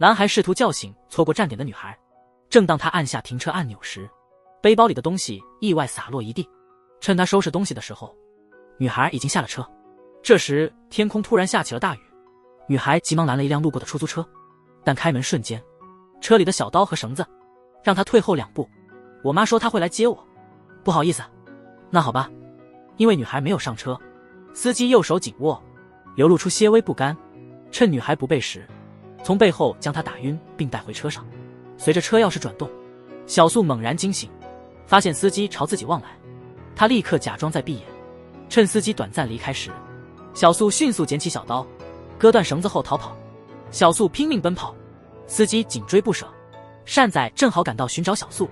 蓝还试图叫醒错过站点的女孩，正当他按下停车按钮时，背包里的东西意外洒落一地。趁他收拾东西的时候，女孩已经下了车。这时天空突然下起了大雨，女孩急忙拦了一辆路过的出租车，但开门瞬间，车里的小刀和绳子让她退后2步。我妈说她会来接我，不好意思。那好吧。因为女孩没有上车，司机右手紧握，流露出些微不甘，趁女孩不备时，从背后将她打晕并带回车上。随着车钥匙转动，小素猛然惊醒，发现司机朝自己望来，她立刻假装在闭眼。趁司机短暂离开时，小素迅速捡起小刀，割断绳子后逃跑。小素拼命奔跑，司机紧追不舍。善仔正好赶到寻找小素，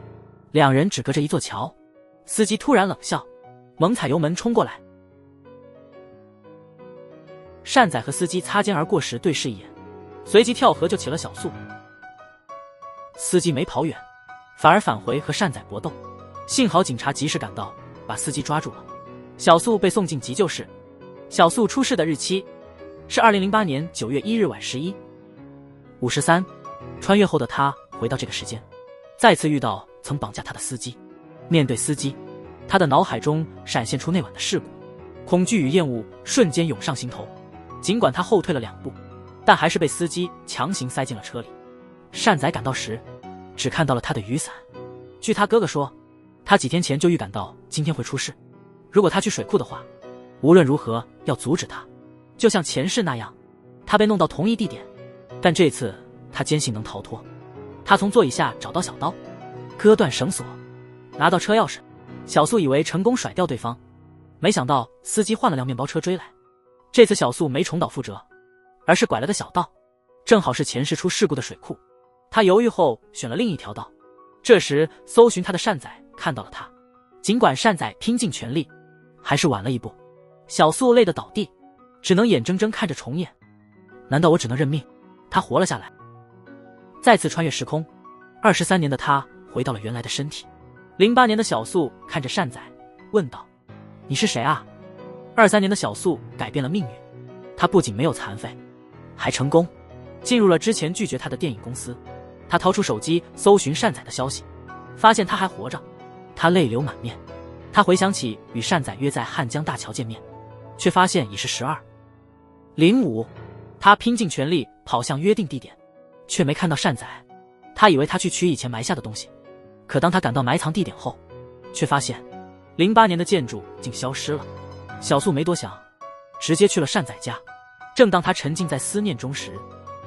两人只隔着一座桥。司机突然冷笑，猛踩油门冲过来。善仔和司机擦肩而过时对视一眼，随即跳河救起了小素。司机没跑远，反而返回和善仔搏斗，幸好警察及时赶到，把司机抓住了。小素被送进急救室。小素出事的日期是2008年9月1日晚11:53，穿越后的她回到这个时间，再次遇到曾绑架她的司机。面对司机，她的脑海中闪现出那晚的事故，恐惧与厌恶瞬间涌上心头。尽管她后退了2步，但还是被司机强行塞进了车里。善仔赶到时，只看到了他的雨伞。据他哥哥说，他几天前就预感到今天会出事，如果他去水库的话，无论如何要阻止他。就像前世那样，他被弄到同一地点，但这次他坚信能逃脱。他从座椅下找到小刀，割断绳索，拿到车钥匙。小素以为成功甩掉对方，没想到司机换了辆面包车追来。这次小素没重蹈覆辙，而是拐了个小道，正好是前世出事故的水库。他犹豫后选了另一条道。这时搜寻他的善仔看到了他，尽管善仔拼尽全力，还是晚了一步。小素累得倒地，只能眼睁睁看着重演。难道我只能认命？他活了下来，再次穿越时空。23年的他回到了原来的身体。08年的小素看着善仔问道，你是谁啊？23年的小素改变了命运，他不仅没有残废，还成功进入了之前拒绝他的电影公司。他掏出手机搜寻善仔的消息，发现他还活着，他泪流满面。他回想起与善仔约在汉江大桥见面，却发现已是12:05。他拼尽全力跑向约定地点，却没看到善仔。他以为他去取以前埋下的东西，可当他赶到埋藏地点后，却发现08年的建筑竟消失了。小素没多想，直接去了善仔家。正当他沉浸在思念中时，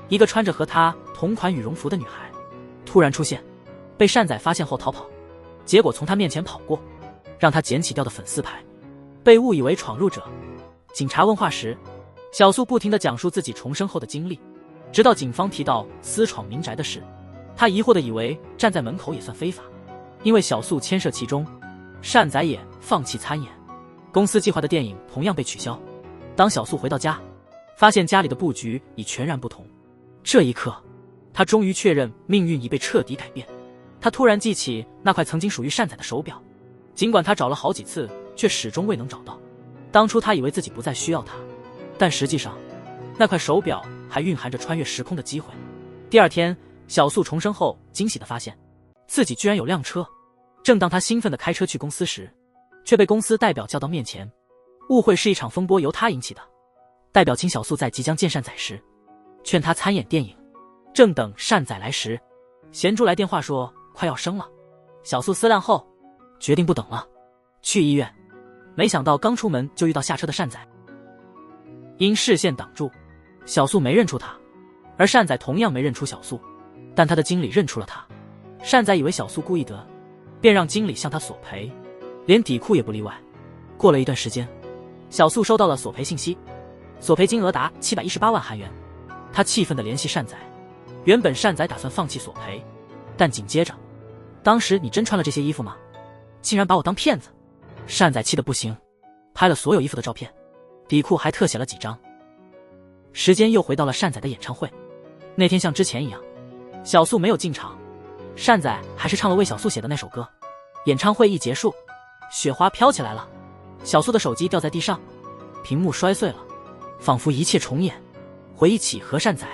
一个穿着和他同款羽绒服的女孩突然出现，被善仔发现后逃跑，结果从他面前跑过，让他捡起掉的粉丝牌，被误以为闯入者。警察问话时，小素不停地讲述自己重生后的经历，直到警方提到私闯民宅的事，他疑惑地以为站在门口也算非法。因为小素牵涉其中，善仔也放弃参演，公司计划的电影同样被取消。当小素回到家，发现家里的布局已全然不同。这一刻，他终于确认命运已被彻底改变。他突然记起那块曾经属于善仔的手表，尽管他找了好几次，却始终未能找到。当初他以为自己不再需要它，但实际上，那块手表还蕴含着穿越时空的机会。第二天，小素重生后，惊喜地发现自己居然有辆车。正当他兴奋地开车去公司时，却被公司代表叫到面前，误会是一场风波由他引起的。代表请小素在即将见善仔时，劝他参演电影。正等善仔来时，贤珠来电话说快要生了。小素思量后，决定不等了，去医院。没想到刚出门就遇到下车的善仔，因视线挡住，小素没认出他，而善仔同样没认出小素，但他的经理认出了他。善仔以为小素故意的，便让经理向他索赔，连底裤也不例外。过了一段时间，小素收到了索赔信息，索赔金额达718万韩元。他气愤地联系善仔，原本善仔打算放弃索赔，但紧接着，当时你真穿了这些衣服吗？竟然把我当骗子！善仔气得不行，拍了所有衣服的照片，底裤还特写了几张。时间又回到了善仔的演唱会，那天像之前一样，小素没有进场，善仔还是唱了为小素写的那首歌。演唱会一结束，雪花飘起来了，小素的手机掉在地上，屏幕摔碎了，仿佛一切重演。回忆起和善仔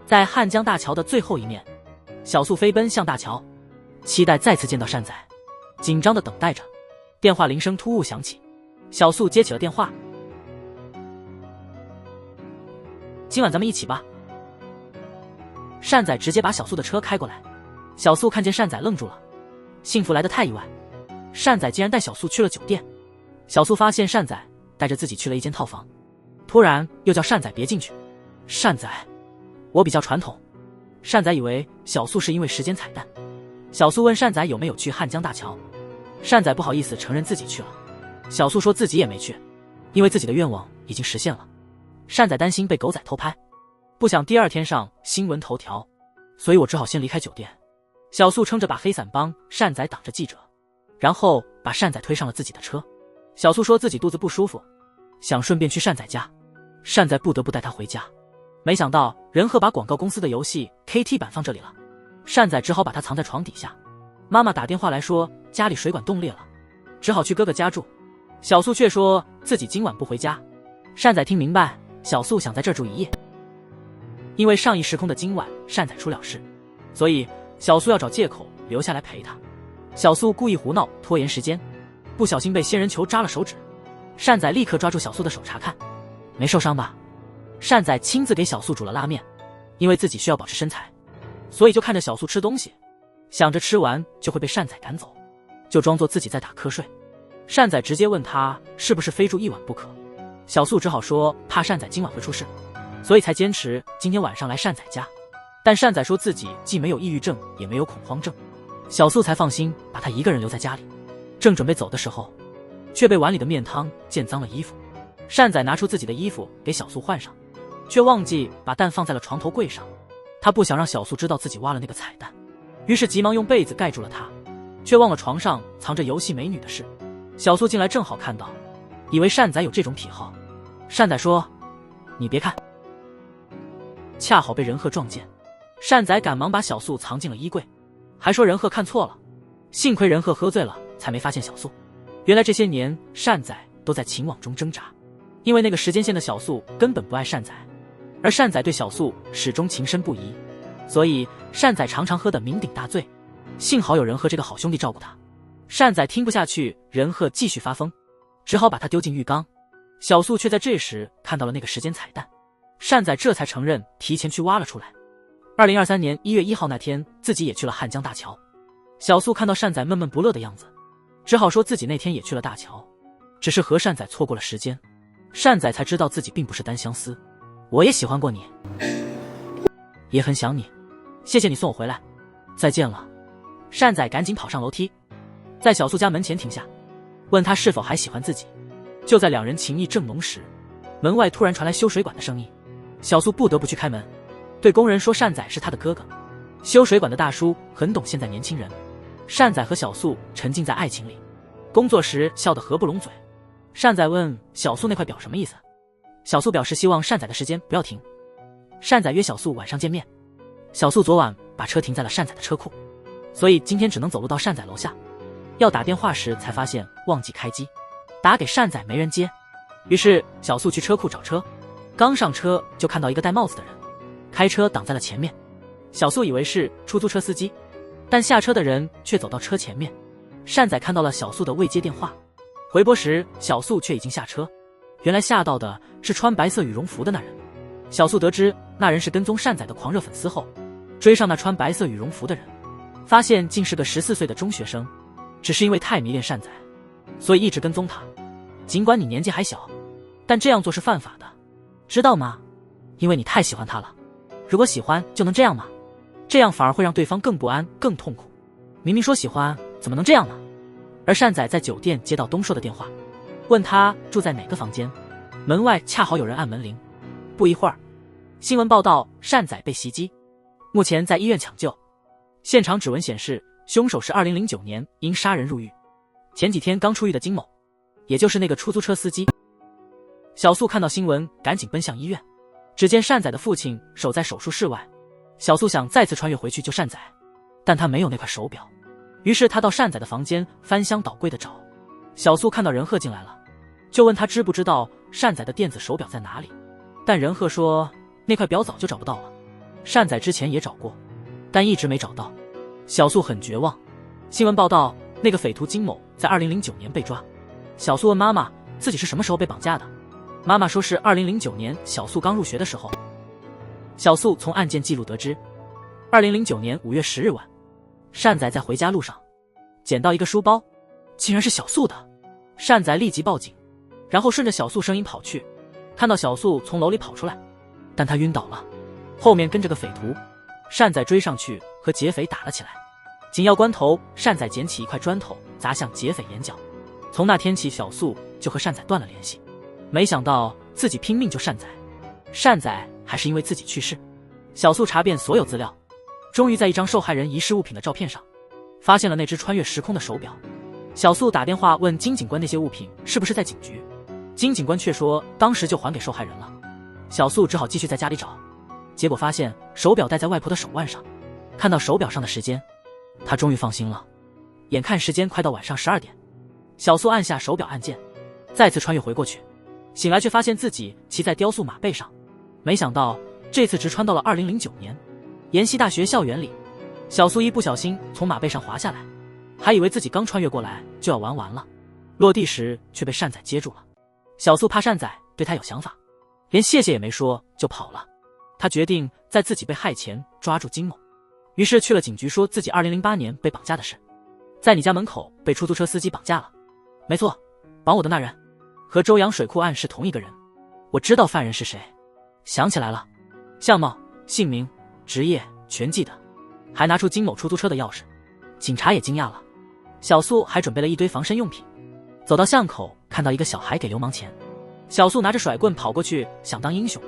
在汉江大桥的最后一面，小素飞奔向大桥，期待再次见到善宰，紧张地等待着。电话铃声突兀响起，小素接起了电话。今晚咱们一起吧。善宰直接把小素的车开过来，小素看见善宰愣住了，幸福来得太意外，善宰竟然带小素去了酒店。小素发现善宰带着自己去了一间套房，突然又叫善宰别进去。善宰，我比较传统。善宰以为小素是因为时间彩蛋。小素问善宰有没有去汉江大桥，善宰不好意思承认自己去了。小素说自己也没去，因为自己的愿望已经实现了。善宰担心被狗仔偷拍，不想第二天上新闻头条，所以我只好先离开酒店。小素撑着把黑伞帮善宰挡着记者，然后把善宰推上了自己的车。小素说自己肚子不舒服，想顺便去善宰家，善宰不得不带她回家。没想到仁鹤把广告公司的游戏 KT 版放这里了，善宰只好把它藏在床底下。妈妈打电话来说家里水管冻裂了，只好去哥哥家住。小素却说自己今晚不回家。善宰听明白小素想在这儿住一夜，因为上一时空的今晚善宰出了事，所以小素要找借口留下来陪他。小素故意胡闹拖延时间，不小心被仙人球扎了手指。善宰立刻抓住小素的手查看，没受伤吧？善宰亲自给小素煮了拉面，因为自己需要保持身材，所以就看着小素吃东西，想着吃完就会被善宰赶走，就装作自己在打瞌睡。善宰直接问他是不是非住一晚不可，小素只好说怕善宰今晚会出事，所以才坚持今天晚上来善宰家。但善宰说自己既没有抑郁症也没有恐慌症，小素才放心把他一个人留在家里。正准备走的时候，却被碗里的面汤溅脏了衣服。善宰拿出自己的衣服给小素换上，却忘记把蛋放在了床头柜上。他不想让小素知道自己挖了那个彩蛋，于是急忙用被子盖住了他，却忘了床上藏着游戏美女的事。小素进来正好看到，以为善宰有这种癖好。善宰说你别看，恰好被仁鹤撞见。善宰赶忙把小素藏进了衣柜，还说仁鹤看错了，幸亏仁鹤喝醉了才没发现小素。原来这些年善宰都在情网中挣扎，因为那个时间线的小素根本不爱善宰，而善宰对小素始终情深不移，所以善宰常常喝得酩酊大醉。幸好有仁鹤这个好兄弟照顾他。善宰听不下去仁鹤继续发疯，只好把他丢进浴缸。小素却在这时看到了那个时间彩蛋，善宰这才承认提前去挖了出来。2023年1月1号那天，自己也去了汉江大桥。小素看到善宰闷闷不乐的样子，只好说自己那天也去了大桥，只是和善宰错过了时间。善宰才知道自己并不是单相思，我也喜欢过你，也很想你，谢谢你送我回来，再见了。善宰赶紧跑上楼梯，在小素家门前停下，问他是否还喜欢自己。就在两人情意正浓时，门外突然传来修水管的声音，小素不得不去开门，对工人说善宰是他的哥哥。修水管的大叔很懂现在年轻人，善宰和小素沉浸在爱情里，工作时笑得合不拢嘴。善宰问小素那块表什么意思，小素表示希望善宰的时间不要停。善宰约小素晚上见面，小素昨晚把车停在了善宰的车库，所以今天只能走路到善宰楼下。要打电话时才发现忘记开机，打给善宰没人接，于是小素去车库找车，刚上车就看到一个戴帽子的人开车挡在了前面。小素以为是出租车司机，但下车的人却走到车前面。善宰看到了小素的未接电话，回拨时小素却已经下车，原来吓到的是穿白色羽绒服的那人。小素得知那人是跟踪善宰的狂热粉丝后，追上那穿白色羽绒服的人，发现竟是个14岁的中学生，只是因为太迷恋善宰，所以一直跟踪他。尽管你年纪还小，但这样做是犯法的，知道吗？因为你太喜欢他了，如果喜欢就能这样吗？这样反而会让对方更不安更痛苦，明明说喜欢怎么能这样呢？而善宰在酒店接到东硕的电话，问他住在哪个房间，门外恰好有人按门铃。不一会儿，新闻报道善宰被袭击，目前在医院抢救，现场指纹显示凶手是2009年因杀人入狱，前几天刚出狱的金某，也就是那个出租车司机。小素看到新闻赶紧奔向医院，只见善宰的父亲守在手术室外。小素想再次穿越回去救善宰，但他没有那块手表，于是他到善宰的房间翻箱倒柜的找。小素看到仁鹤进来了，就问他知不知道善宰的电子手表在哪里，但仁鹤说那块表早就找不到了。善仔之前也找过，但一直没找到。小素很绝望。新闻报道，那个匪徒金某在2009年被抓。小素问妈妈自己是什么时候被绑架的，妈妈说是2009年小素刚入学的时候。小素从案件记录得知，2009年5月10日晚，善仔在回家路上捡到一个书包，竟然是小素的。善仔立即报警，然后顺着小素声音跑去，看到小素从楼里跑出来，但她晕倒了，后面跟着个匪徒。善仔追上去和劫匪打了起来，紧要关头，善仔捡起一块砖头砸向劫匪眼角。从那天起，小素就和善仔断了联系。没想到自己拼命救善仔，善仔还是因为自己去世。小素查遍所有资料，终于在一张受害人遗失物品的照片上发现了那只穿越时空的手表。小素打电话问金警官那些物品是不是在警局，金警官却说当时就还给受害人了。小素只好继续在家里找，结果发现手表戴在外婆的手腕上。看到手表上的时间，她终于放心了。眼看时间快到晚上12点，小素按下手表按键，再次穿越回过去，醒来却发现自己骑在雕塑马背上。没想到这次直穿到了2009年延禧大学校园里。小素一不小心从马背上滑下来，还以为自己刚穿越过来就要玩完了，落地时却被善仔接住了。小素怕善仔对他有想法，连谢谢也没说就跑了。他决定在自己被害前抓住金某，于是去了警局，说自己2008年被绑架的事。在你家门口被出租车司机绑架了。没错，绑我的那人和周阳水库案是同一个人，我知道犯人是谁，想起来了，相貌、姓名、职业全记得，还拿出金某出租车的钥匙。警察也惊讶了。小素还准备了一堆防身用品，走到巷口看到一个小孩给流氓钱，小素拿着甩棍跑过去想当英雄，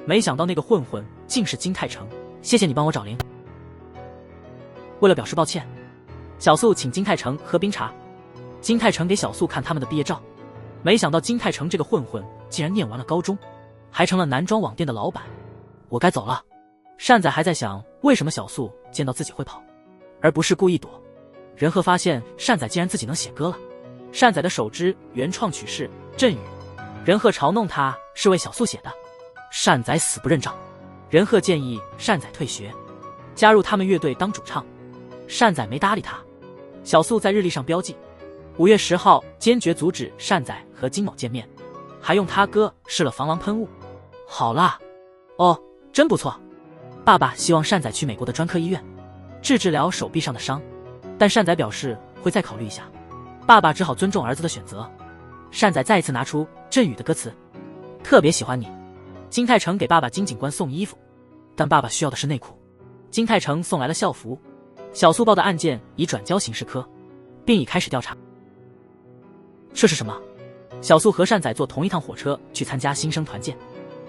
没想到那个混混竟是金泰成。谢谢你帮我找零。为了表示抱歉，小素请金泰成喝冰茶。金泰成给小素看他们的毕业照，没想到金泰成这个混混竟然念完了高中，还成了男装网店的老板。我该走了。善仔还在想为什么小素见到自己会跑，而不是故意躲。仁鹤发现善仔竟然自己能写歌了。善仔的首支原创曲是《阵雨》，仁鹤嘲弄他是为小素写的。善仔死不认账，仁鹤建议善仔退学，加入他们乐队当主唱。善仔没搭理他。小素在日历上标记5月10号，坚决阻止善仔和金某见面，还用他哥试了防狼喷雾。好啦，哦，真不错。爸爸希望善仔去美国的专科医院治疗手臂上的伤，但善仔表示会再考虑一下。爸爸只好尊重儿子的选择。善仔再一次拿出阵雨的歌词，特别喜欢你。金泰成给爸爸金警官送衣服，但爸爸需要的是内裤。金泰成送来了校服。小素报的案件已转交刑事科，并已开始调查。这是什么？小素和善仔坐同一趟火车去参加新生团建，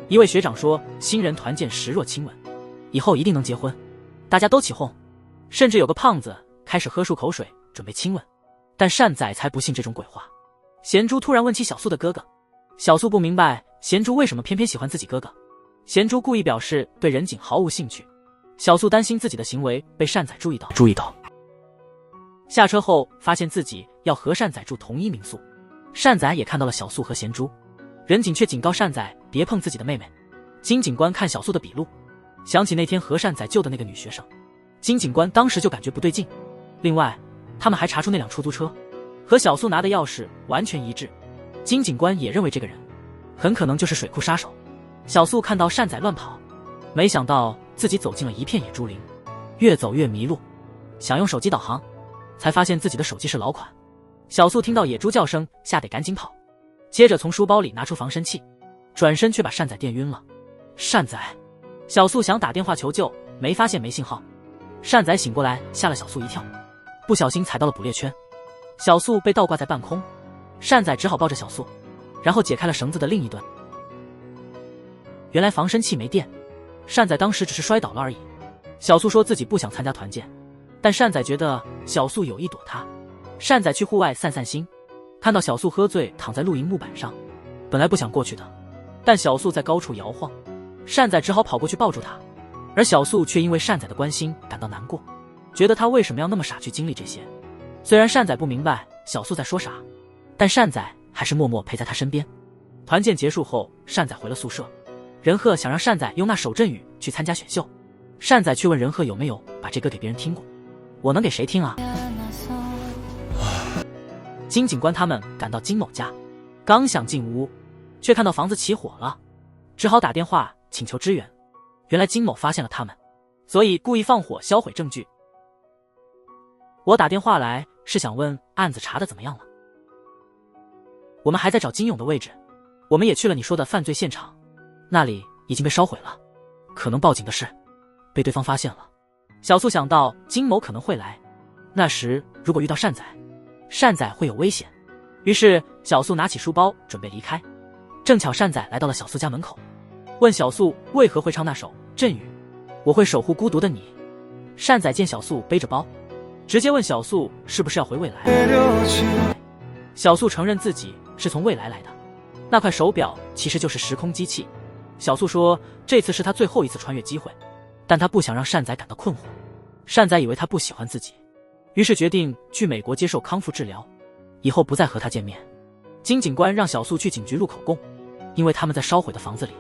一位学长说新人团建时若亲吻，以后一定能结婚。大家都起哄，甚至有个胖子开始喝漱口水准备亲吻，但善仔才不信这种鬼话。贤珠突然问起小素的哥哥，小素不明白贤珠为什么偏偏喜欢自己哥哥。贤珠故意表示对任景毫无兴趣。小素担心自己的行为被善仔注意到。下车后发现自己要和善仔住同一民宿，善仔也看到了小素和贤珠，任景却警告善仔别碰自己的妹妹。金警官看小素的笔录，想起那天和善仔救的那个女学生，金警官当时就感觉不对劲。另外他们还查出那辆出租车和小素拿的钥匙完全一致，金警官也认为这个人很可能就是水库杀手。小素看到善仔乱跑，没想到自己走进了一片野猪林，越走越迷路，想用手机导航，才发现自己的手机是老款。小素听到野猪叫声，吓得赶紧跑，接着从书包里拿出防身器，转身却把善仔电晕了。善仔，小素想打电话求救，没发现没信号。善仔醒过来，吓了小素一跳，不小心踩到了捕猎圈，小素被倒挂在半空，善仔只好抱着小素，然后解开了绳子的另一端。原来防身器没电，善仔当时只是摔倒了而已。小素说自己不想参加团建，但善仔觉得小素有意躲他。善仔去户外散散心，看到小素喝醉躺在露营木板上，本来不想过去的，但小素在高处摇晃，善仔只好跑过去抱住她，而小素却因为善仔的关心感到难过，觉得他为什么要那么傻去经历这些。虽然善仔不明白小素在说啥，但善仔还是默默陪在他身边。团建结束后，善仔回了宿舍，任鹤想让善仔用那首阵雨去参加选秀，善仔却问仁鹤有没有把这歌给别人听过。我能给谁听啊？金警官他们赶到金某家，刚想进屋，却看到房子起火了，只好打电话请求支援。原来金某发现了他们，所以故意放火销毁证据。我打电话来是想问案子查得怎么样了。我们还在找金勇的位置，我们也去了你说的犯罪现场，那里已经被烧毁了，可能报警的事被对方发现了。小素想到金某可能会来，那时如果遇到善仔，善仔会有危险，于是小素拿起书包准备离开。正巧善仔来到了小素家门口，问小素为何会唱那首《阵雨》，我会守护孤独的你。善仔见小素背着包，直接问小素是不是要回未来。小素承认自己是从未来来的，那块手表其实就是时空机器。小素说这次是他最后一次穿越机会，但他不想让善仔感到困惑。善仔以为他不喜欢自己，于是决定去美国接受康复治疗，以后不再和他见面。金警官让小素去警局录口供，因为他们在烧毁的房子里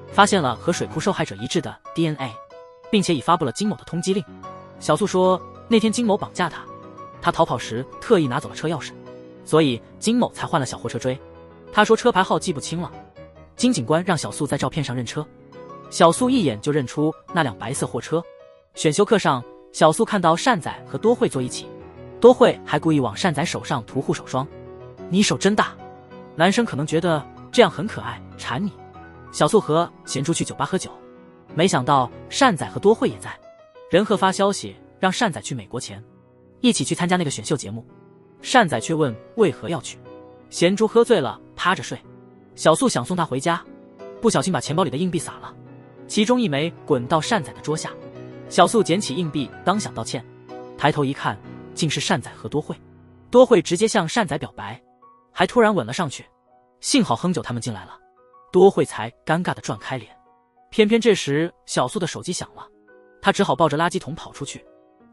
发现了和水库受害者一致的 DNA， 并且已发布了金某的通缉令。小素说那天金某绑架他，他逃跑时特意拿走了车钥匙，所以金某才换了小货车追。他说车牌号记不清了。金警官让小素在照片上认车，小素一眼就认出那辆白色货车。选修课上，小素看到善仔和多惠坐一起，多惠还故意往善仔手上涂护手霜。你手真大，男生可能觉得这样很可爱，馋你。小素和贤珠去酒吧喝酒，没想到善仔和多惠也在。仁鹤发消息让善仔去美国前一起去参加那个选秀节目，善仔却问为何要去。贤珠喝醉了趴着睡，小素想送他回家，不小心把钱包里的硬币撒了，其中一枚滚到善仔的桌下。小素捡起硬币当想道歉，抬头一看竟是善仔和多惠。多惠直接向善仔表白，还突然吻了上去。幸好哼酒他们进来了，多惠才尴尬地转开脸。偏偏这时小素的手机响了，他只好抱着垃圾桶跑出去。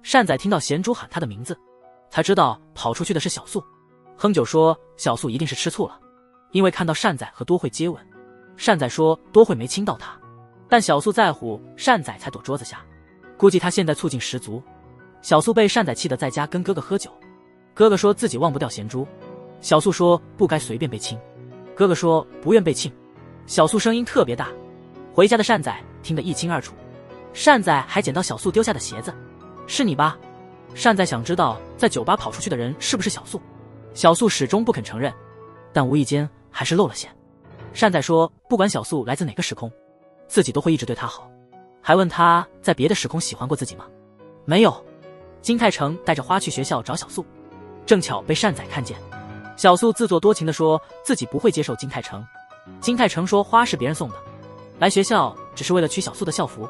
善仔听到贤珠喊他的名字，才知道跑出去的是小素。哼酒说小素一定是吃醋了，因为看到善仔和多惠接吻。善仔说多惠没亲到他，但小素在乎善仔才躲桌子下，估计他现在醋劲十足。小素被善仔气得在家跟哥哥喝酒，哥哥说自己忘不掉贤珠，小素说不该随便被亲，哥哥说不愿被亲，小素声音特别大，回家的善仔听得一清二楚。善仔还捡到小素丢下的鞋子，是你吧？善仔想知道在酒吧跑出去的人是不是小素，小素始终不肯承认，但无意间还是露了馅。善仔说不管小素来自哪个时空，自己都会一直对她好，还问她在别的时空喜欢过自己吗？没有。金泰成带着花去学校找小素，正巧被善仔看见。小素自作多情地说自己不会接受金泰成。金泰成说花是别人送的，来学校只是为了取小素的校服。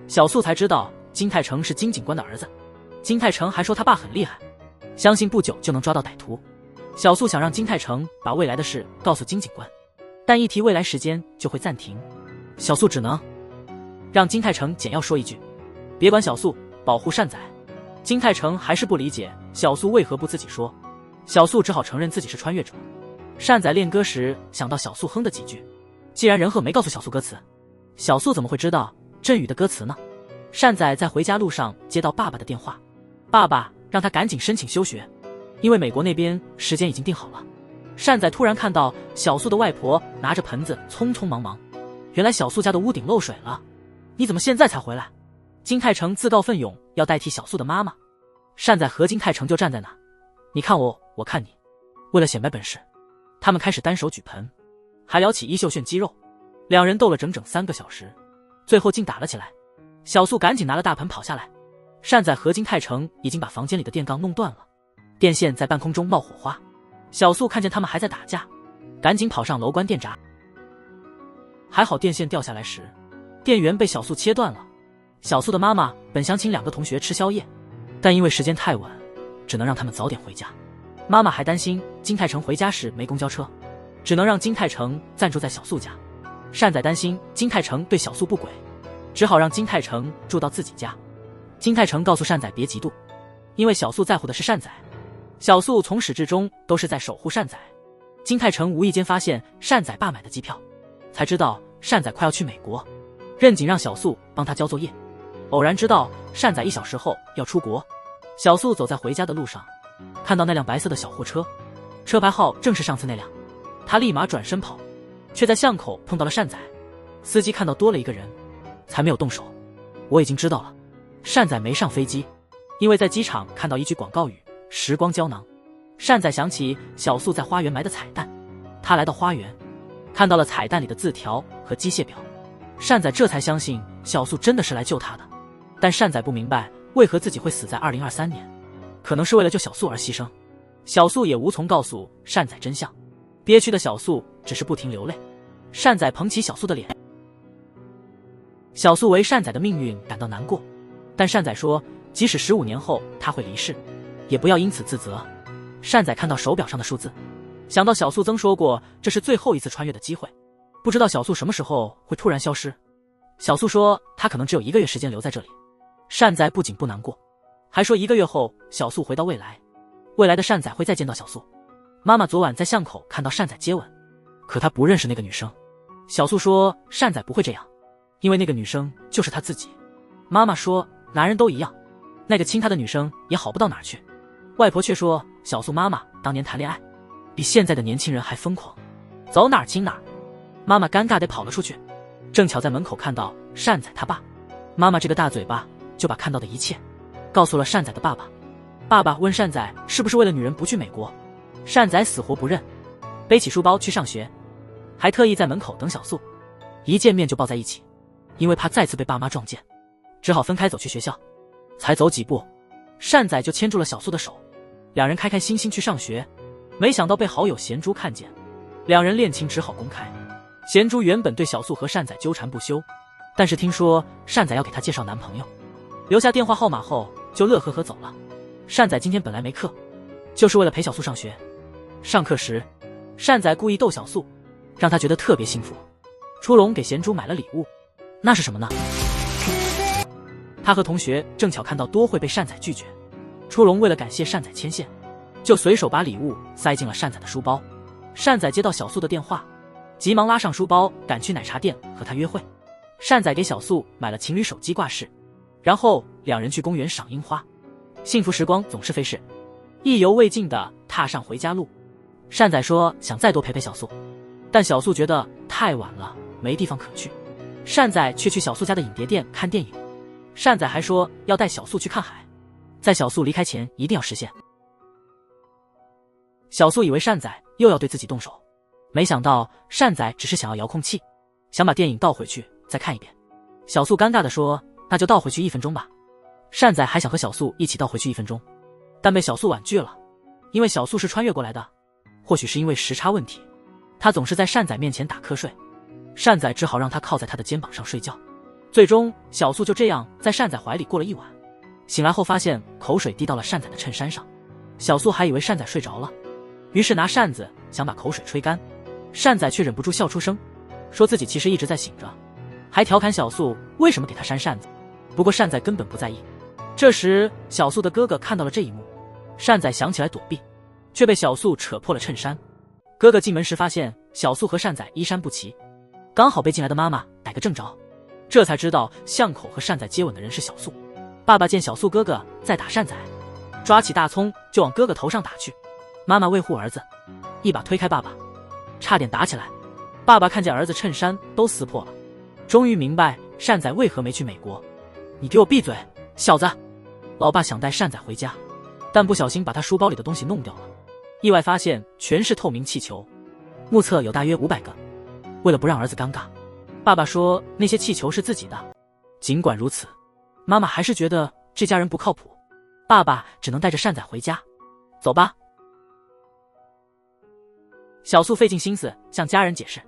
小素才知道金泰成是金警官的儿子。金泰成还说他爸很厉害，相信不久就能抓到歹徒。小素想让金泰成把未来的事告诉金警官，但一提未来时间就会暂停。小素只能让金泰成简要说一句别管小素，保护善仔。金泰成还是不理解小素为何不自己说，小素只好承认自己是穿越者。善仔练歌时想到小素哼的几句，既然仁鹤没告诉小素歌词，小素怎么会知道阵雨的歌词呢？善仔在回家路上接到爸爸的电话，爸爸让他赶紧申请休学，因为美国那边时间已经定好了。善仔突然看到小素的外婆拿着盆子匆匆忙忙，原来小素家的屋顶漏水了。你怎么现在才回来？金泰成自告奋勇要代替小素的妈妈。善仔和金泰成就站在那，你看我，我看你。为了显摆本事，他们开始单手举盆，还聊起衣袖炫肌肉。两人斗了整整3个小时，最后竟打了起来。小素赶紧拿了大盆跑下来，善仔和金泰成已经把房间里的电杠弄断了，电线在半空中冒火花。小素看见他们还在打架，赶紧跑上楼关电闸。还好电线掉下来时，电源被小素切断了。小素的妈妈本想请2个同学吃宵夜，但因为时间太晚，只能让他们早点回家。妈妈还担心金泰成回家时没公交车，只能让金泰成暂住在小素家。善仔担心金泰成对小素不轨，只好让金泰成住到自己家。金泰成告诉善仔别嫉妒，因为小素在乎的是善仔，小素从始至终都是在守护善仔。金泰成无意间发现善仔爸买的机票，才知道善仔快要去美国，任紧让小素帮他交作业。偶然知道善仔1小时后要出国。小素走在回家的路上，看到那辆白色的小货车，车牌号正是上次那辆，他立马转身跑，却在巷口碰到了善仔。司机看到多了一个人，才没有动手。我已经知道了，善仔没上飞机，因为在机场看到一句广告语：时光胶囊。善仔想起小素在花园埋的彩蛋，他来到花园，看到了彩蛋里的字条和机械表。善仔这才相信小素真的是来救他的，但善仔不明白为何自己会死在2023年，可能是为了救小素而牺牲。小素也无从告诉善仔真相，憋屈的小素只是不停流泪。善仔捧起小素的脸，小素为善仔的命运感到难过，但善仔说即使15年后他会离世，也不要因此自责。善仔看到手表上的数字，想到小素曾说过这是最后一次穿越的机会，不知道小素什么时候会突然消失。小素说她可能只有1个月时间留在这里。善仔不仅不难过，还说1个月后小素回到未来，未来的善仔会再见到小素。妈妈昨晚在巷口看到善仔接吻，可她不认识那个女生。小素说善仔不会这样，因为那个女生就是他自己。妈妈说男人都一样，那个亲他的女生也好不到哪儿去。外婆却说小素妈妈当年谈恋爱比现在的年轻人还疯狂，走哪儿亲哪儿。妈妈尴尬地跑了出去，正巧在门口看到善仔他爸。妈妈这个大嘴巴就把看到的一切告诉了善仔的爸爸。爸爸问善仔是不是为了女人不去美国，善仔死活不认，背起书包去上学，还特意在门口等小素，一见面就抱在一起，因为怕再次被爸妈撞见，只好分开走去学校。才走几步，善仔就牵住了小素的手，两人开开心心去上学。没想到被好友贤珠看见，两人恋情只好公开。贤珠原本对小素和善仔纠缠不休，但是听说善仔要给她介绍男朋友，留下电话号码后就乐呵呵走了。善仔今天本来没课，就是为了陪小素上学。上课时，善仔故意逗小素，让她觉得特别幸福。初龙给贤珠买了礼物，那是什么呢？他和同学正巧看到多惠被善仔拒绝，初龙为了感谢善仔牵线，就随手把礼物塞进了善仔的书包。善仔接到小素的电话，急忙拉上书包赶去奶茶店和她约会。善仔给小素买了情侣手机挂饰，然后两人去公园赏樱花。幸福时光总是飞逝，意犹未尽地踏上回家路。善仔说想再多陪陪小素，但小素觉得太晚了，没地方可去。善仔却去小素家的影碟店看电影。善仔还说要带小素去看海，在小素离开前一定要实现。小素以为善仔又要对自己动手，没想到善仔只是想要遥控器，想把电影倒回去再看一遍。小素尴尬地说那就倒回去1分钟吧。善仔还想和小素一起倒回去1分钟，但被小素婉拒了，因为小素是穿越过来的，或许是因为时差问题，他总是在善仔面前打瞌睡，善仔只好让他靠在他的肩膀上睡觉。最终小素就这样在善仔怀里过了一晚，醒来后发现口水滴到了善仔的衬衫上，小素还以为善仔睡着了，于是拿扇子想把口水吹干，善仔却忍不住笑出声，说自己其实一直在醒着，还调侃小素为什么给他扇扇子。不过善仔根本不在意。这时小素的哥哥看到了这一幕，善仔想起来躲避，却被小素扯破了衬衫。哥哥进门时发现小素和善仔衣衫不齐，刚好被进来的妈妈逮个正着，这才知道巷口和善仔接吻的人是小素。爸爸见小素哥哥在打善仔，抓起大葱就往哥哥头上打去。妈妈为护儿子，一把推开爸爸，差点打起来。爸爸看见儿子衬衫都撕破了，终于明白善仔为何没去美国。你给我闭嘴，小子！老爸想带善仔回家，但不小心把他书包里的东西弄掉了，意外发现全是透明气球，目测有大约500个。为了不让儿子尴尬，爸爸说那些气球是自己的。尽管如此，妈妈还是觉得这家人不靠谱，爸爸只能带着善仔回家。走吧。小素费尽心思向家人解释，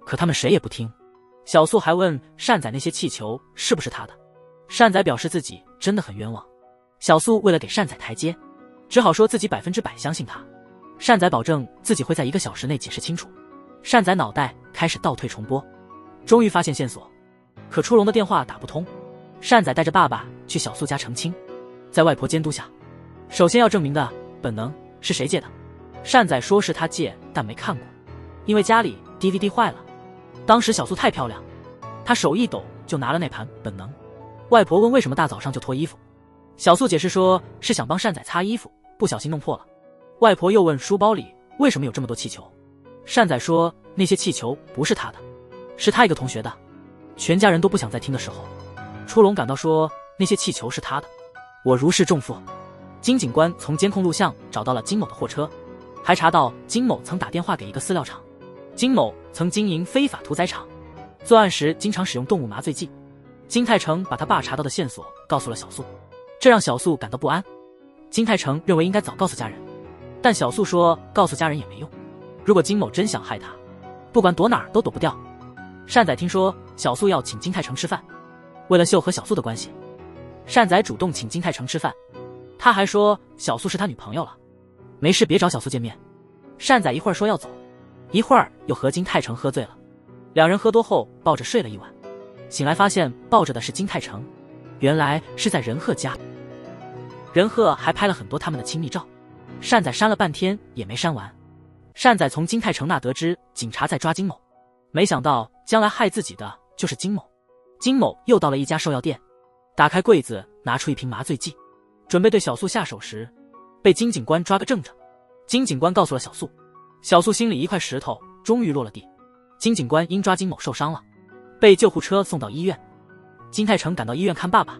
可他们谁也不听。小素还问善仔那些气球是不是他的，善仔表示自己真的很冤枉。小素为了给善仔台阶，只好说自己100%相信他。善仔保证自己会在1个小时内解释清楚。善仔脑袋开始倒退重播，终于发现线索，可初龙的电话打不通。善仔带着爸爸去小素家澄清，在外婆监督下，首先要证明的本能是谁借的。善仔说是他借，但没看过，因为家里 DVD 坏了。当时小素太漂亮，他手一抖就拿了那盘本能。外婆问为什么大早上就脱衣服，小素解释说是想帮善仔擦衣服，不小心弄破了。外婆又问书包里为什么有这么多气球，善仔说那些气球不是他的，是他一个同学的。全家人都不想再听的时候，初龙赶到说那些气球是他的。我如释重负。金警官从监控录像找到了金某的货车，还查到金某曾打电话给一个饲料厂，金某曾经营非法屠宰场，作案时经常使用动物麻醉剂。金泰成把他爸查到的线索告诉了小素，这让小素感到不安。金泰成认为应该早告诉家人，但小素说告诉家人也没用，如果金某真想害他，不管躲哪儿都躲不掉。善仔听说小素要请金泰成吃饭，为了秀和小素的关系，善仔主动请金泰成吃饭，他还说小素是他女朋友了，没事别找小素见面。善仔一会儿说要走，一会儿又和金泰成喝醉了，两人喝多后抱着睡了一晚，醒来发现抱着的是金泰成，原来是在仁鹤家。仁鹤还拍了很多他们的亲密照，善仔删了半天也没删完。善仔从金泰成那得知警察在抓金某，没想到将来害自己的就是金某。金某又到了一家兽药店，打开柜子拿出一瓶麻醉剂，准备对小素下手时，被金警官抓个正着。金警官告诉了小素，小素心里一块石头终于落了地。金警官因抓金某受伤了，被救护车送到医院。金泰成赶到医院看爸爸，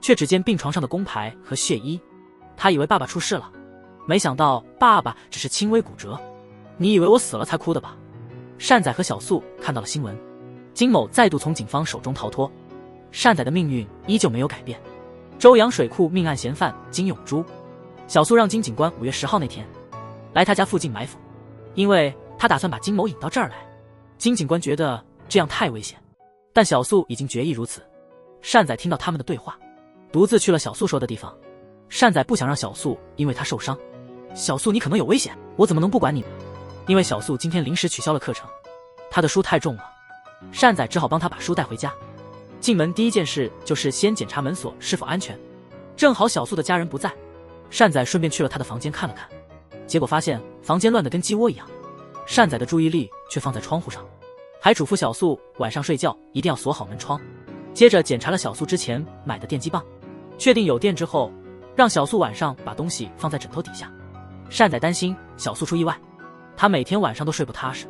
却只见病床上的工牌和血衣，他以为爸爸出事了，没想到爸爸只是轻微骨折。你以为我死了才哭的吧？善仔和小素看到了新闻，金某再度从警方手中逃脱，善仔的命运依旧没有改变。周阳水库命案嫌犯金永珠，小素让金警官5月10号那天来他家附近埋伏，因为他打算把金某引到这儿来。金警官觉得这样太危险，但小素已经决意如此。善仔听到他们的对话，独自去了小素说的地方。善仔不想让小素因为他受伤。小素，你可能有危险，我怎么能不管你？因为小素今天临时取消了课程，他的书太重了，善仔只好帮他把书带回家。进门第一件事就是先检查门锁是否安全，正好小素的家人不在，善仔顺便去了他的房间看了看，结果发现房间乱得跟鸡窝一样，善仔的注意力却放在窗户上，还嘱咐小素晚上睡觉一定要锁好门窗。接着检查了小素之前买的电击棒，确定有电之后，让小素晚上把东西放在枕头底下。善仔担心小素出意外，他每天晚上都睡不踏实。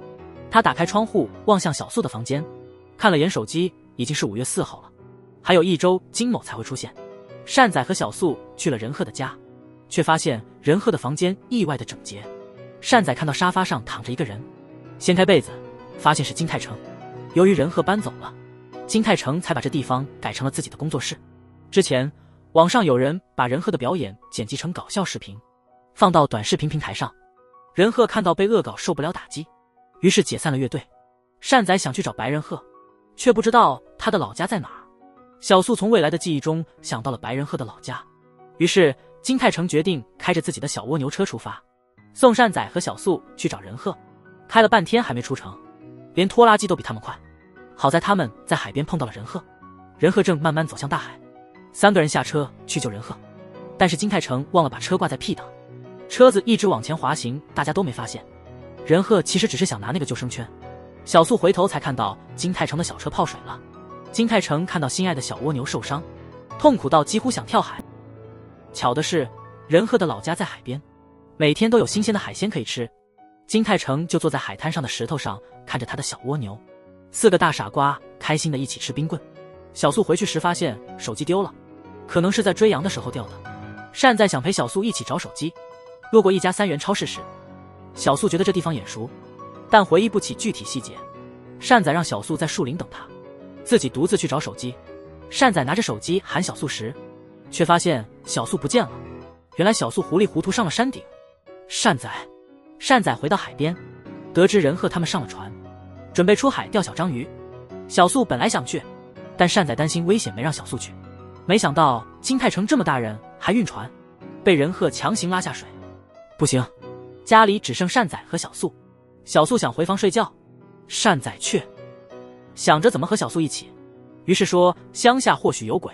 他打开窗户望向小素的房间，看了眼手机，已经是5月4号了，还有1周金某才会出现。善仔和小素去了仁鹤的家，却发现仁鹤的房间意外的整洁。善仔看到沙发上躺着一个人，掀开被子发现是金泰成。由于仁鹤搬走了，金泰成才把这地方改成了自己的工作室。之前网上有人把仁鹤的表演剪辑成搞笑视频，放到短视频平台上。仁鹤看到被恶搞受不了打击，于是解散了乐队。善仔想去找白仁鹤，却不知道他的老家在哪儿。小素从未来的记忆中想到了白仁鹤的老家，于是金泰成决定开着自己的小蜗牛车出发，送善仔和小素去找仁鹤。开了半天还没出城，连拖拉机都比他们快。好在他们在海边碰到了仁鹤，仁鹤正慢慢走向大海，3个人下车去救仁鹤，但是金泰成忘了把车挂在 P 档，车子一直往前滑行，大家都没发现。仁鹤其实只是想拿那个救生圈。小素回头才看到金泰成的小车泡水了。金泰成看到心爱的小蜗牛受伤，痛苦到几乎想跳海。巧的是，仁鹤的老家在海边，每天都有新鲜的海鲜可以吃。金泰成就坐在海滩上的石头上，看着他的小蜗牛。4个大傻瓜开心的一起吃冰棍。小素回去时发现手机丢了，可能是在追羊的时候掉的。善仔想陪小素一起找手机，路过一家3元超市时，小素觉得这地方眼熟，但回忆不起具体细节。善仔让小素在树林等他，自己独自去找手机。善仔拿着手机喊小素时，却发现小素不见了。原来小素糊里糊涂上了山顶。善仔回到海边，得知仁鹤他们上了船，准备出海钓小章鱼。小素本来想去，但善仔担心危险没让小素去。没想到金泰成这么大人还晕船，被仁鹤强行拉下水。不行，家里只剩善仔和小素。小素想回房睡觉，善仔却想着怎么和小素一起，于是说乡下或许有鬼。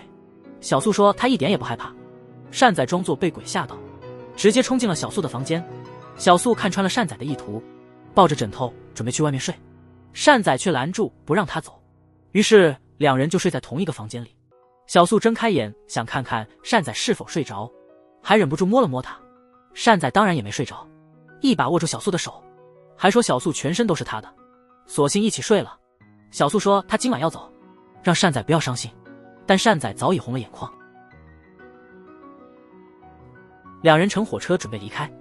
小素说他一点也不害怕。善仔装作被鬼吓到，直接冲进了小素的房间。小素看穿了善仔的意图，抱着枕头准备去外面睡，善仔却拦住不让他走，于是2人就睡在同一个房间里。小素睁开眼，想看看善仔是否睡着，还忍不住摸了摸他。善仔当然也没睡着，一把握住小素的手，还说小素全身都是他的，索性一起睡了。小素说他今晚要走，让善仔不要伤心，但善仔早已红了眼眶。两人乘火车准备离开，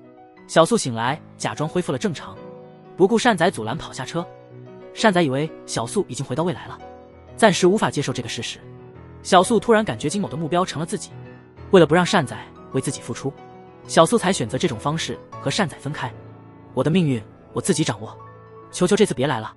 小素醒来，假装恢复了正常，不顾善仔阻拦跑下车。善仔以为小素已经回到未来了，暂时无法接受这个事实。小素突然感觉金某的目标成了自己，为了不让善仔为自己付出，小素才选择这种方式和善仔分开。我的命运我自己掌握，求求这次别来了。